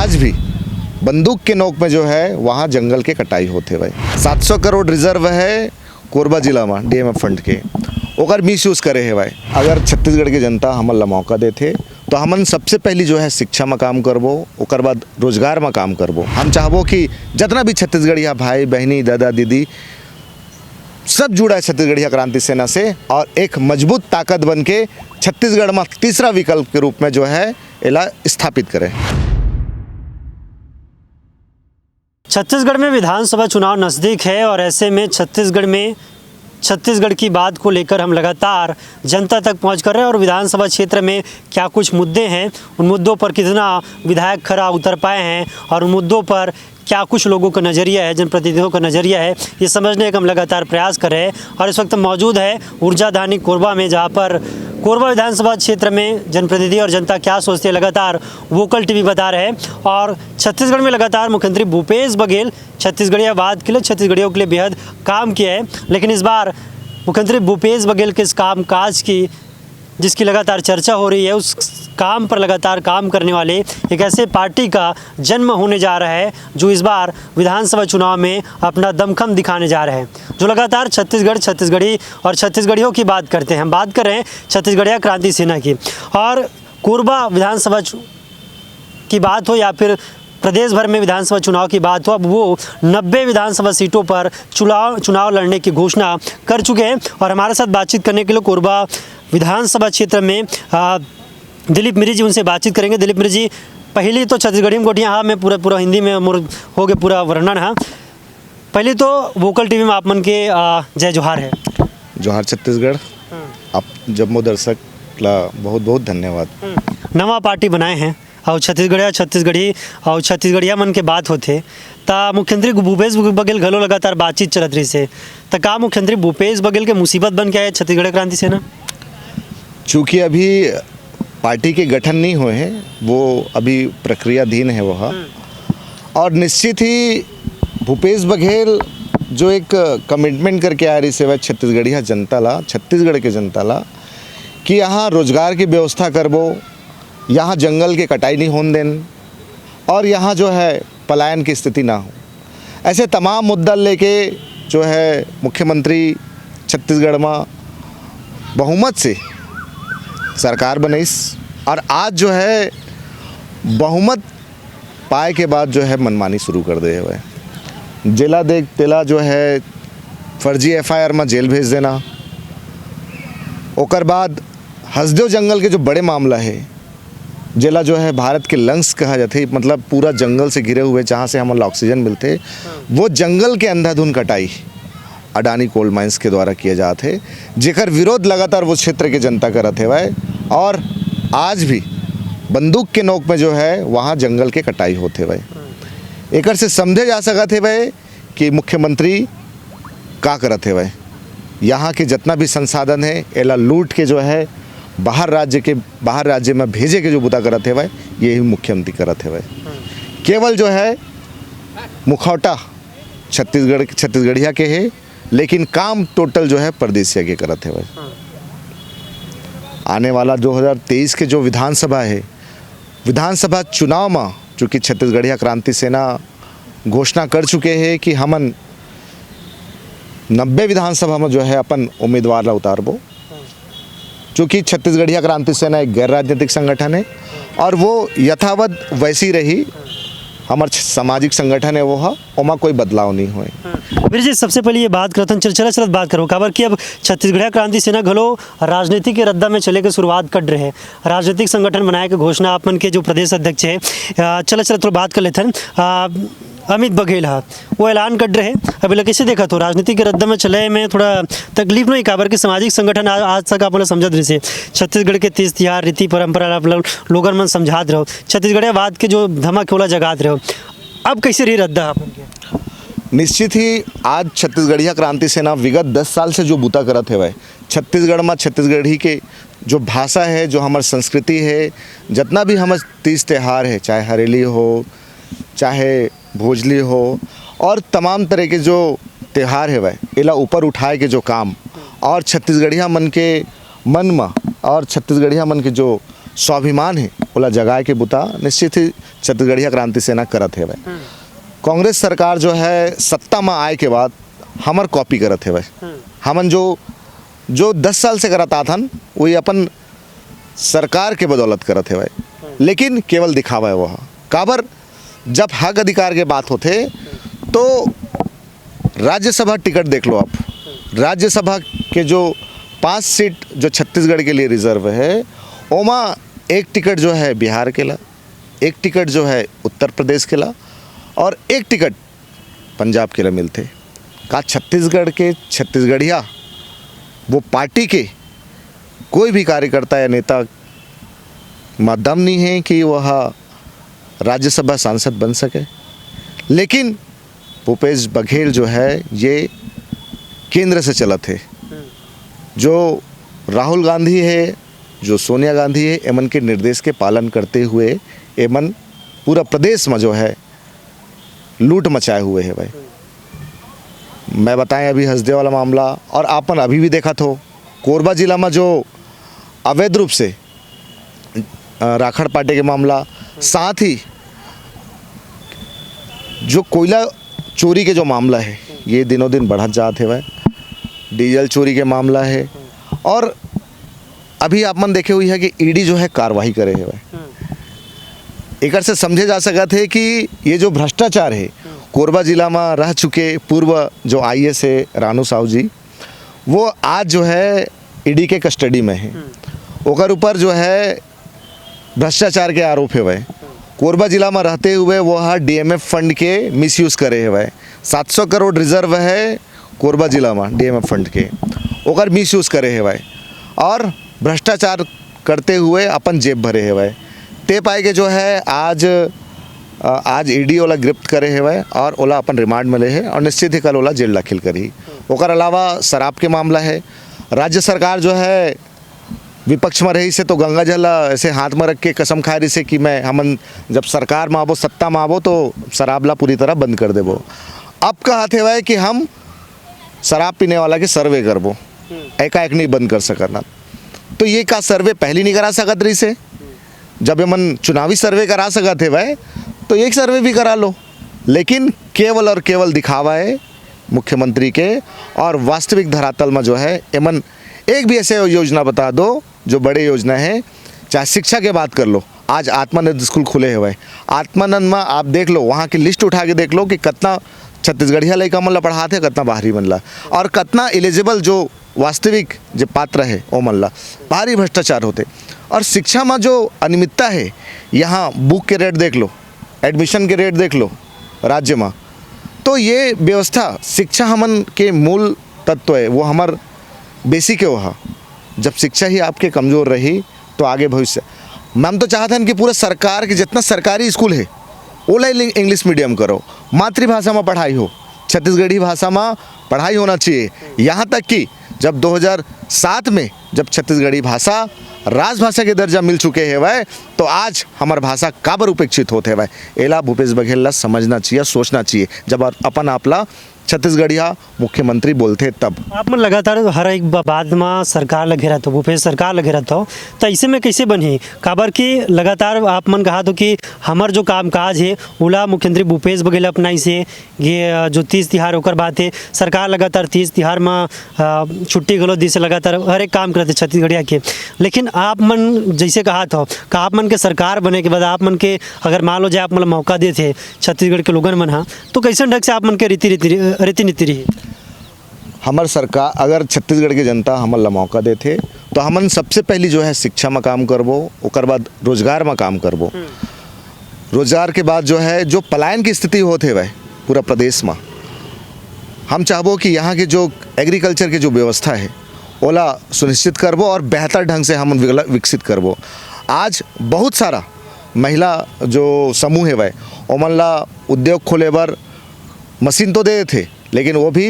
आज भी बंदूक के नोक में जो है वहाँ जंगल के कटाई होते भाई। 700 करोड़ रिजर्व है कोरबा जिला में डीएमएफ फंड के, ओकर मिस यूज़ करे है भाई। अगर छत्तीसगढ़ की जनता हमन ला मौका देते तो हमन सबसे पहली जो है शिक्षा में काम करबो, ओकर बाद रोजगार में काम करबो। हम चाहबो कि जितना भी छत्तीसगढ़िया भाई बहनी दादा दीदी सब जुड़ा है छत्तीसगढ़िया क्रांति सेना से और एक मजबूत ताकत बन के छत्तीसगढ़ में तीसरा विकल्प के रूप में जो है इला स्थापित करें। छत्तीसगढ़ में विधानसभा चुनाव नज़दीक है और ऐसे में छत्तीसगढ़ की बात को लेकर हम लगातार जनता तक पहुंच कर रहे हैं और विधानसभा क्षेत्र में क्या कुछ मुद्दे हैं, उन मुद्दों पर कितना विधायक खरा उतर पाए हैं और उन मुद्दों पर क्या कुछ लोगों का नज़रिया है, जनप्रतिनिधियों का नज़रिया है, ये समझने का हम लगातार प्रयास कर रहे हैं। और इस वक्त मौजूद है ऊर्जाधानी कोरबा में, जहाँ पर कोरबा विधानसभा क्षेत्र में जनप्रतिनिधि और जनता क्या सोचते हैं लगातार वोकल टीवी बता रहे हैं। और छत्तीसगढ़ में लगातार मुख्यमंत्री भूपेश बघेल छत्तीसगढ़ियावाद के लिए, छत्तीसगढ़ियों के लिए बेहद काम किया है, लेकिन इस बार मुख्यमंत्री भूपेश बघेल के इस काम काज की जिसकी लगातार चर्चा हो रही है, उस काम पर लगातार काम करने वाले एक ऐसे पार्टी का जन्म होने जा रहा है जो इस बार विधानसभा चुनाव में अपना दमखम दिखाने जा रहे हैं, जो लगातार छत्तीसगढ़ी और छत्तीसगढ़ियों की बात करते हैं। हम बात कर रहे हैं छत्तीसगढ़िया क्रांति सेना की। और कोरबा विधानसभा की बात हो या फिर प्रदेश भर में विधानसभा चुनाव की बात हो, अब वो 90 विधानसभा सीटों पर चुनाव लड़ने की घोषणा कर चुके हैं। और हमारे साथ बातचीत करने के लिए कोरबा विधानसभा क्षेत्र में दिलीप मिरी जी, उनसे बातचीत करेंगे। दिलीप मिरी जी, पहली तो छत्तीसगढ़ी में गोटियाँ हाँ, मैं पूरा हिंदी में हो गए पूरा वर्णन। हाँ, पहले तो वोकल टीवी में आप मन के जय जोहार है। जोहार छत्तीसगढ़। आप जम्मू दर्शक ला बहुत बहुत धन्यवाद। नवा पार्टी बनाए हैं और छत्तीसगढ़ी और छत्तीसगढ़िया मन के बात होते ता मुख्यमंत्री भूपेश बघेल घलो लगातार बातचीत चलत रही से, तो का मुख्यमंत्री भूपेश बघेल के मुसीबत बन के आए छत्तीसगढ़ क्रांति सेना? चूँकि अभी पार्टी के गठन नहीं हुए हैं, वो अभी प्रक्रियाधीन है वह, और निश्चित ही भूपेश बघेल जो एक कमिटमेंट करके आ रही सेवा छत्तीसगढ़िया जनता ला, छत्तीसगढ़ के जनता ला कि यहाँ रोजगार की व्यवस्था करबो, यहाँ जंगल के कटाई नहीं होने देन और यहाँ जो है पलायन की स्थिति ना हो, ऐसे तमाम मुद्दा लेके जो है मुख्यमंत्री छत्तीसगढ़ में बहुमत से सरकार बनईस। और आज जो है बहुमत पाए के बाद जो है मनमानी शुरू कर दे हुए, जेला देख तेला जो है फर्जी एफआईआर में जेल भेज देना, ओकर बाद हसदेव जंगल के जो बड़े मामला है, जेला जो है भारत के लंग्स कहा जाते, मतलब पूरा जंगल से घिरे हुए जहाँ से हमारा ऑक्सीजन मिलते, वो जंगल के अंधाधुंध कटाई अडानी कोल्ड माइंस के द्वारा किए जाते, जेकर विरोध लगातार वो क्षेत्र के जनता करत है भाई। और आज भी बंदूक के नोक में जो है वहाँ जंगल के कटाई होते भाई। एक से समझे जा सकते है भाई कि मुख्यमंत्री का करत है भाई, यहाँ के जितना भी संसाधन है एला लूट के जो है बाहर राज्य में भेजे के जो बुता करत है भाई, यही मुख्यमंत्री करत है भाई। केवल जो है मुखौटा छत्तीसगढ़िया के है, लेकिन काम टोटल जो है परदेसिया के करत है भाई। आने वाला 2023 के जो विधानसभा चुनाव में चूँकि छत्तीसगढ़िया क्रांति सेना घोषणा कर चुके हैं कि हमन 90 विधानसभा में जो है अपन उम्मीदवार ला उतारबो। चूँकि छत्तीसगढ़िया क्रांति सेना एक गैर राजनीतिक संगठन है और वो यथावत वैसी रही, हमार सामाजिक संगठन है वो, ओमा कोई बदलाव नहीं हुए। वीर जी, सबसे पहले ये बात करते हैं, चलत बात करो काबर कि अब छत्तीसगढ़ क्रांति सेना घलो राजनीति के रद्दा में चले के शुरुआत कर रहे हैं, राजनीतिक संगठन बनाए के घोषणा आपन के जो प्रदेश अध्यक्ष है, चलत थोड़ा बात कर लेते हैं। अमित बघेल हा वो ऐलान कर रहे हैं, अभी कैसे देखा तो राजनीति के रद्दा में चले में थोड़ा तकलीफ नहीं, काबर के सामाजिक संगठन आज तक आप समझत रहे से छत्तीसगढ़ के तीज तिहार रीति परंपरा लोगन मन समझात रहो, छत्तीसगढ़ियावाद के जो धमक होला जगात रहो, अब कैसे रही रद्दा आपन के? निश्चित ही आज छत्तीसगढ़िया क्रांति सेना विगत 10 साल से जो बूता करत है भाई, छत्तीसगढ़ में छत्तीसगढ़ी के जो भाषा है, जो हमारी संस्कृति है, जितना भी हमारे तीज त्यौहार है, चाहे हरेली हो, चाहे भोजली हो, और तमाम तरह के जो त्यौहार है भाई, इला ऊपर उठाए के जो काम और छत्तीसगढ़िया मन के मन में और छत्तीसगढ़िया मन के जो स्वाभिमान है ओला जगाए के बुता निश्चित ही छत्तीसगढ़िया क्रांति सेना करत है भाई। कांग्रेस सरकार जो है सत्ता में आए के बाद हमर कॉपी करत है भाई। हमन जो 10 साल से करता था वही अपन सरकार के बदौलत करत है भाई, लेकिन केवल दिखावा है वह काबर। जब हक अधिकार के बात होते तो राज्यसभा टिकट देख लो आप, राज्यसभा के जो 5 सीट जो छत्तीसगढ़ के लिए रिजर्व है, ओमा एक टिकट जो है बिहार के ला, एक टिकट जो है उत्तर प्रदेश के ला और एक टिकट पंजाब के ला मिलते। का छत्तीसगढ़ के छत्तीसगढ़िया वो पार्टी के कोई भी कार्यकर्ता या नेता में दम नहीं है कि वह राज्यसभा सांसद बन सके। लेकिन भूपेश बघेल जो है ये केंद्र से चलत है, जो राहुल गांधी है, जो सोनिया गांधी है, एमन के निर्देश के पालन करते हुए एमन पूरा प्रदेश में जो है लूट मचाए हुए है भाई। मैं बताएं अभी हसदेव वाला मामला, और आपन अभी भी देखा तो कोरबा जिला में जो अवैध रूप से राखड़ पाटे के मामला, साथ ही जो कोयला चोरी के जो मामला है ये दिनों दिन बढ़त जात है भाई। डीजल चोरी के मामला है, और अभी आप मन देखे हुई है कि ईडी जो है कार्रवाई करे है भाई। एक से समझे जा सकते है कि ये जो भ्रष्टाचार है कोरबा जिला में रह चुके पूर्व जो IAS है रानू साहू जी, वो आज जो है ईडी के कस्टडी में है। ओकर ऊपर जो है भ्रष्टाचार के आरोप है भाई। कोरबा जिला में रहते हुए वो DMF फंड के मिसयूज़ करे है भाई। 700 करोड़ रिजर्व है कोरबा जिला में DMF फंड के, ओकर मिसयूज़ करे है भाई, और भ्रष्टाचार करते हुए अपन जेब भरे है भाई। ते पाए के जो है आज ईडी ओला गिरफ्त करे है भाई, और ओला अपन रिमांड में ले है, और निश्चित ही कल ओला जेल दाखिल करी। ओकर अलावा शराब के मामला है। राज्य सरकार जो है विपक्ष में रही से तो गंगा जल ऐसे हाथ में रख के कसम खा रही से कि मैं हमन जब सरकार में आबो, सत्ता में आबो तो शराबला पूरी तरह बंद कर देबो। अब कहत है भाई कि हम शराब पीने वाला के सर्वे करबो, एकाएक नहीं बंद कर सकना। तो ये का सर्वे पहले नहीं करा सकत रही से, जब मन चुनावी सर्वे करा सकते है भाई तो एक सर्वे भी करा लो। लेकिन केवल और केवल दिखावा है मुख्यमंत्री के, और वास्तविक धरातल में जो है एमन एक भी ऐसे योजना बता दो जो बड़े योजना है। चाहे शिक्षा के बात कर लो, आज आत्मानंद स्कूल खुले हुए, आत्मानंद में आप देख लो, वहाँ की लिस्ट उठा के देख लो कि कितना छत्तीसगढ़िया लड़का मन ला पढ़ाते हैं, कितना बाहरी मन ला, और कितना एलिजिबल जो वास्तविक जो पात्र है वो मन ला। भारी भ्रष्टाचार होते। और शिक्षा में जो अनियमितता है, यहाँ बुक के रेट देख लो, एडमिशन के रेट देख लो राज्य में, तो ये व्यवस्था शिक्षा हमन के मूल तत्व है, वो हमार बेसिक है। वहाँ जब शिक्षा ही आपके कमज़ोर रही तो आगे भविष्य। हम तो चाहते हैं कि पूरा सरकार के जितना सरकारी स्कूल है ओला इंग्लिश मीडियम करो, मातृभाषा में पढ़ाई हो, छत्तीसगढ़ी भाषा में पढ़ाई होना चाहिए। यहाँ तक कि जब 2007 में जब छत्तीसगढ़ी भाषा राजभाषा के दर्जा मिल चुके हैं वह, तो आज हमार भाषा काबर उपेक्षित होते हैं वह। एला भूपेश बघेल ला समझना चाहिए, सोचना चाहिए। जब अपन आपला छत्तीसगढ़िया मुख्यमंत्री बोलते तब आप मन लगातार हर एक बाद में सरकार लगे रहते हो, भूपेश सरकार लगे रहता हो, तो ऐसे में कैसे बनी? काबर कि लगातार आप मन कहा तो कि हमार जो काम काज है ओला मुख्यमंत्री भूपेश बघेल अपनाई से ये जो 30 तिहार होकर बात है, सरकार लगातार 30 तिहार में छुट्टी गलो दी से लगातार हर एक काम करते छत्तीसगढ़िया के। लेकिन आप मन जैसे कहा था कि आप मन के सरकार बने के बाद आप मन के अगर मान लो जाए आप मतलब मौका देते छत्तीसगढ़ के लोगन मन, हाँ, तो कैसे ढंग से आप मन के रीति नीति रही? हमार सरकार अगर छत्तीसगढ़ की जनता हमन ला मौका देते तो हमन सबसे पहली जो है शिक्षा में काम करबो, ओकर बाद रोजगार में काम करबो। रोजगार के बाद जो है जो पलायन की स्थिति होते वह पूरा प्रदेश में हम चाहबो कि यहाँ के जो एग्रीकल्चर की जो व्यवस्था है ओला सुनिश्चित करबो और बेहतर ढंग से हम विकसित करबो। आज बहुत सारा महिला जो समूह है वह ओमन ला उद्योग खोले बर मशीन तो दे थे, लेकिन वो भी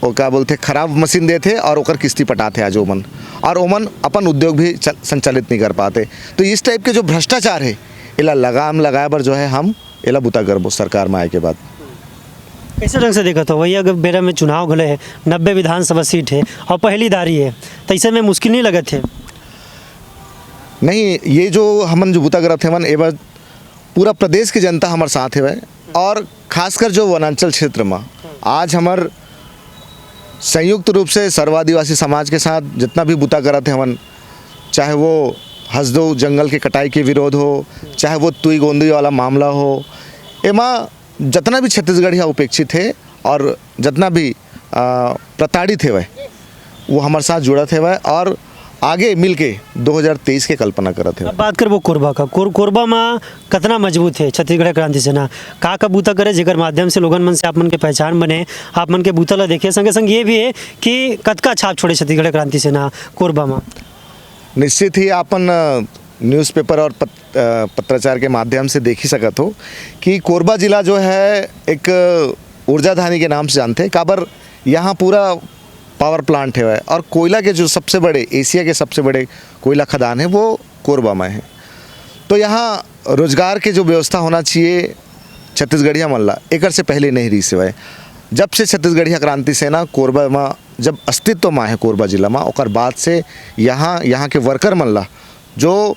वो क्या बोलते खराब मशीन देते और ओकर किस्ती पटाते आज ओमन, और ओमन अपन उद्योग भी संचालित नहीं कर पाते। तो इस टाइप के जो भ्रष्टाचार है इला लगाम लगाए बर जो है हम इला बुता करबो सरकार में आए के बाद। कैसे ढंग से देखा तो वही अगर बेरा में चुनाव गले है, 90 विधानसभा सीट है और पहली दारी है, तो ऐसे में मुश्किल नहीं लगत है? नहीं, ये जो हमन जो बूता करत हेवन ए बार पूरा प्रदेश की जनता हमारे साथ है और खासकर जो वनांचल क्षेत्र में आज हमार संयुक्त रूप से सर्व आदिवासी समाज के साथ जितना भी बूता करत हेवन, चाहे वो हसदो जंगल के कटाई के विरोध हो, चाहे वो तुई गोंदी वाला मामला हो, एमा जितना भी छत्तीसगढ़िया उपेक्षित है और जितना भी प्रताड़ित है वो हमारे साथ जुड़त है और आगे मिलके 2023 के कल्पना करत है। अब बात कर वो कोरबा का कोरबा में कितना मजबूत है छत्तीसगढ़ क्रांति सेना का बूता करे जेकर माध्यम से लोगन मन से आप मन के पहचान बने, आप मन के बूता ला देखे, संगे संग ये भी है कि कतका छाप छोड़े छत्तीसगढ़ क्रांति सेना कोरबा में। निश्चित ही आपन न्यूज़पेपर और पत्राचार के माध्यम से देख ही सकत हो कि कोरबा जिला जो है एक ऊर्जाधानी के नाम से जानते हैं, काबर यहाँ पूरा पावर प्लांट है और कोयला के जो सबसे बड़े एशिया के सबसे बड़े कोयला खदान है वो कोरबा में है। तो यहाँ रोजगार के जो व्यवस्था होना चाहिए छत्तीसगढ़िया मल्ला एक से पहले नहीं रही सिवाय जब से छत्तीसगढ़िया क्रांति सेना कोरबा में जब अस्तित्व में है कोरबा जिला में, और बाद से यहाँ के वर्कर मल्ला जो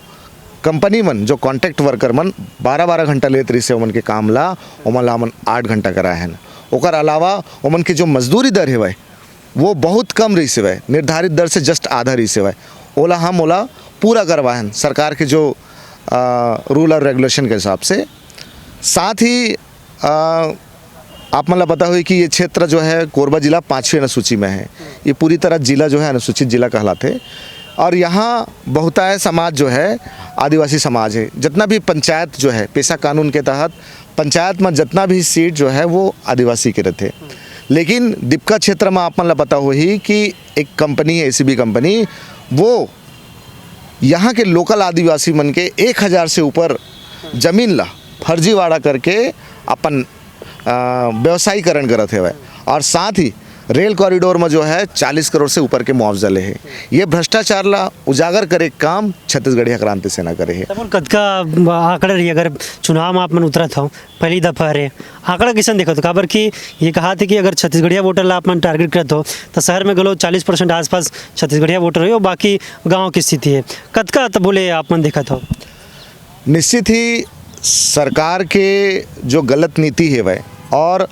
कंपनी मन जो कॉन्ट्रैक्ट वर्कर मन 12-12 घंटा लेते रही से उमन के काम ला उमन ला हमन 8 घंटा कराए हैं। ओकर अलावा उमन के जो मजदूरी दर है वो बहुत कम रही से निर्धारित दर से जस्ट आधा रही से ओला हम ओला पूरा करवाएं सरकार के जो रूल और रेगुलेशन के हिसाब से। साथ ही आप मतलब पता हुई कि ये क्षेत्र जो है कोरबा जिला 5वीं अनुसूची में है, ये पूरी तरह जिला जो है अनुसूचित जिला कहलाते और यहाँ बहुतायत समाज जो है आदिवासी समाज है। जितना भी पंचायत जो है पेशा कानून के तहत पंचायत में जितना भी सीट जो है वो आदिवासी के रहते, लेकिन दीपका क्षेत्र में आप मतलब पता हुई कि एक कंपनी है ACB कंपनी, वो यहाँ के लोकल आदिवासी मन के 1000 से ऊपर जमीन ला फर्जीवाड़ा करके अपन व्यवसायीकरण करत है और साथ ही रेल कॉरिडोर में जो है 40 करोड़ से ऊपर के मुआवजा ले है। ये भ्रष्टाचार ला उजागर करे काम छत्तीसगढ़िया क्रांति सेना करे है। तब कतका आंकड़ा रही अगर चुनाव में आप मन उतरत हो पहली दफा रे आंकड़ा कैसे देखो तो काबर कि ये कहा थे कि अगर छत्तीसगढ़िया वोटर ला आप मन टारगेट करत हो तो शहर में गलो 40% आसपास छत्तीसगढ़िया वोटर हो और बाकी गाँव की स्थिति है कतका तो बोले आप मन देखत हो। निश्चित ही सरकार के जो गलत नीति है वह और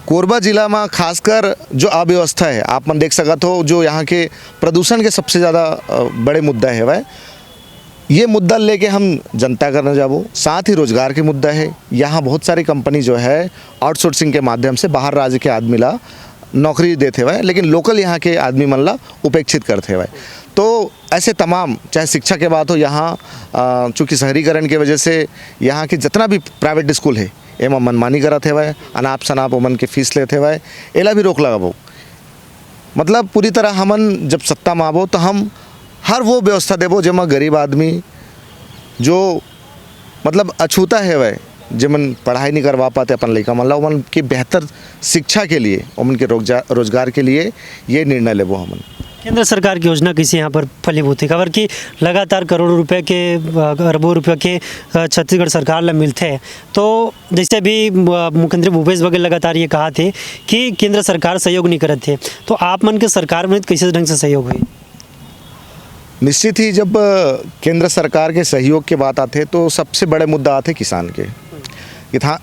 कोरबा जिला में खासकर जो अव्यवस्था है आप मन देख सकत हो, जो यहाँ के प्रदूषण के सबसे ज़्यादा बड़े मुद्दा है वह ये मुद्दा लेके हम जनता करने जाबो। साथ ही रोजगार के मुद्दा है, यहाँ बहुत सारी कंपनी जो है आउटसोर्सिंग के माध्यम से बाहर राज्य के आदमी ला नौकरी देते हुए, लेकिन लोकल यहाँ के आदमी मन ला उपेक्षित करते हुए। तो ऐसे तमाम चाहे शिक्षा के बात हो, यहाँ चूँकि शहरीकरण की वजह से यहाँ के जितना भी प्राइवेट स्कूल है एमा मनमानी करत है, अनाप शनाप ओमन के फीस लेते हुए, एला भी रोक लगाबो। मतलब पूरी तरह हमन जब सत्ता में आबो तो हम हर वो व्यवस्था देबो जेमा गरीब आदमी जो मतलब अछूता है वह जिमन पढ़ाई नहीं करवा पाते अपन लड़का मन ला उमन की बेहतर शिक्षा के लिए उमन के रोजगार के लिए ये निर्णय लेबो हमन। केंद्र सरकार की योजना किसी यहाँ पर फलीभूत है खबर कि लगातार करोड़ों रुपए के अरबों रुपए के छत्तीसगढ़ सरकार ला मिलते हैं। तो जैसे भी मुख्यमंत्री भूपेश बघेल लगातार ये कहा थे कि केंद्र सरकार सहयोग नहीं करते थे, तो आप मन के सरकार में कैसे ढंग से सहयोग हुई? निश्चित ही जब केंद्र सरकार के सहयोग के बात आते तो सबसे बड़े मुद्दा आते किसान के,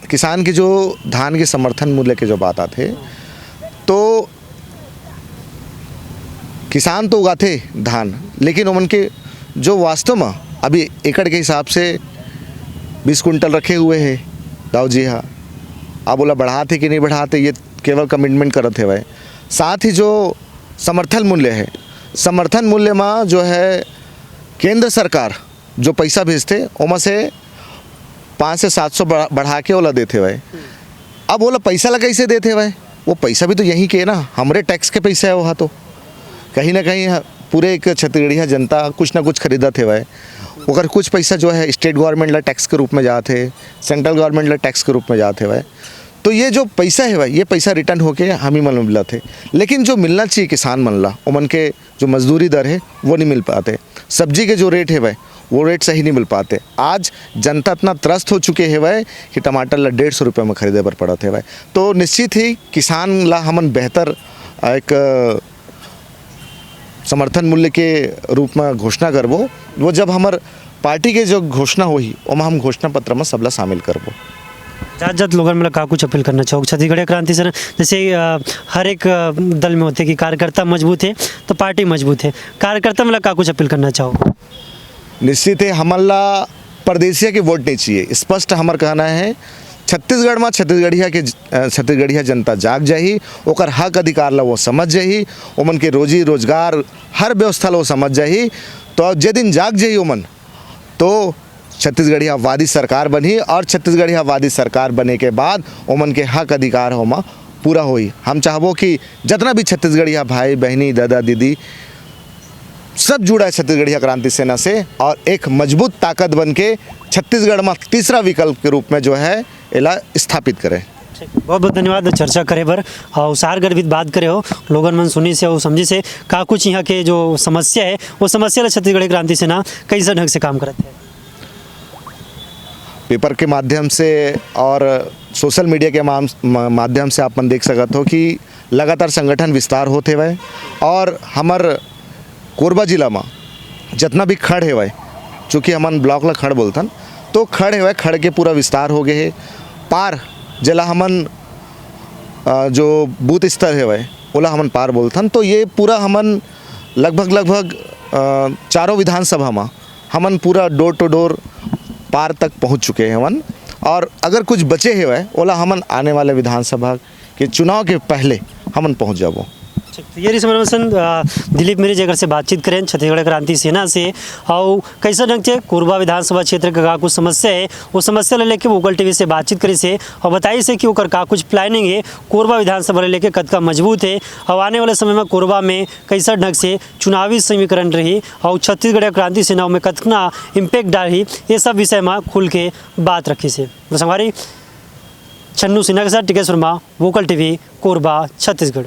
किसान के जो धान के समर्थन मूल्य के जो बात आते तो किसान तो उगाते धान, लेकिन उनके जो वास्तव में अभी एकड़ के हिसाब से 20 कुंटल रखे हुए हैं दाऊ जी। हाँ, आप बोला बढ़ाते कि नहीं बढ़ाते ये केवल कमिटमेंट करते हुए। साथ ही जो समर्थन मूल्य है, समर्थन मूल्य में जो है केंद्र सरकार जो पैसा भेजते उमा से 500 से 700 बढ़ा के ओला देते हुए। अब बोला पैसा ला कैसे देते हुए, वो पैसा भी तो यहीं के ना, हमारे टैक्स के पैसा है वहाँ, तो कहीं ना कहीं पूरे एक छत्तीसगढ़िया जनता कुछ ना कुछ खरीदत है वह। अगर कुछ पैसा जो है स्टेट गवर्नमेंट ला टैक्स के रूप में जाते, सेंट्रल गवर्नमेंट ला टैक्स के रूप में जाते हुए, तो ये जो पैसा है वह ये पैसा रिटर्न होके हम ही मन मिला थे। लेकिन जो मिलना चाहिए किसान मन ला उमन के जो मजदूरी दर है वो नहीं मिल पाते, सब्जी के जो रेट है वह वो रेट सही नहीं मिल पाते। आज जनता इतना त्रस्त हो चुके हैं वह कि टमाटर ला 150 रुपये में खरीदे पर पड़ते वह। तो निश्चित ही किसान ला हमन बेहतर एक समर्थन मूल्य के रूप में घोषणा करबो। वो जब हमार पार्टी के जो घोषणा हुई ओमा हम घोषणा पत्र में सबला शामिल करबो। जात जात लोगों में का कुछ अपील करना चाहोगे छत्तीसगढ़ क्रांति सेना जैसे हर एक दल में होते कि कार्यकर्ता मजबूत है तो पार्टी मजबूत है, कार्यकर्ता मतलब का कुछ अपील करना चाहो? निश्चित है हमला प्रदेशिया के वोट नहीं चाहिए, स्पष्ट हमार कहना है छत्तीसगढ़ में छत्तीसगढ़िया जनता जाग जाही, ओकर हक अधिकार ला वो समझ जाही, ओमन के रोजी रोजगार हर व्यवस्था ला वो समझ जाही। तो जे दिन जाग जाही ओमन तो छत्तीसगढ़िया वादी सरकार बनी और छत्तीसगढ़िया वादी सरकार बने के बाद ओमन के हक अधिकार होमा पूरा होई। हम चाहबो कि जितना भी छत्तीसगढ़िया भाई बहनी दादा दीदी सब जुड़ा है छत्तीसगढ़िया क्रांति सेना से और एक मजबूत ताकत बन के छत्तीसगढ़ में तीसरा विकल्प के रूप में जो है इला स्थापित करें। बहुत बहुत धन्यवाद चर्चा करे बर और सार गर्भित बात करे हो लोगन मन सुनी से और समझी से का कुछ यहाँ के जो समस्या है वो समस्या ला छत्तीसगढ़ क्रांति सेना कैसे ढंग से काम करते हैं। पेपर के माध्यम से और सोशल मीडिया के माध्यम से अपन देख सकत हो कि लगातार संगठन विस्तार होते हुए और हमार कोरबा जिला में जितना भी खड़ है चूँकि हमन ब्लॉक ला खड़ बोलथन तो खड़ है खड़ के पूरा विस्तार हो गए है। पार जला हमन जो बूथ स्तर है ओला हमन पार बोलथन तो ये पूरा हमन लगभग चारों विधानसभा में हमन पूरा डोर टू डोर पार तक पहुंच चुके हैं हमन और अगर कुछ बचे है ओला हमन आने वाले विधानसभा के चुनाव के पहले हमन पहुंच जाबो। तो ये रिसमन दिलीप मेरी जगह से बातचीत करें छत्तीसगढ़ क्रांति सेना से और कैसे ढंग से कोरबा विधानसभा क्षेत्र का कुछ समस्या है वो समस्या ले लेके वोकल टीवी से बातचीत करी से और बताई से कि ओकर का कुछ प्लानिंग है कोरबा विधानसभा ले लेके कद का मजबूत है और आने वाले समय में कोरबा में कैसा ढंग से चुनावी समीकरण रही और छत्तीसगढ़ क्रांति सेना में कतना इम्पैक्ट डाली ये सब विषय में खुल के बात रखी से। हमारी छन्नू सिन्हा के साथ टिकेश वर्मा, वोकल टीवी, कोरबा, छत्तीसगढ़।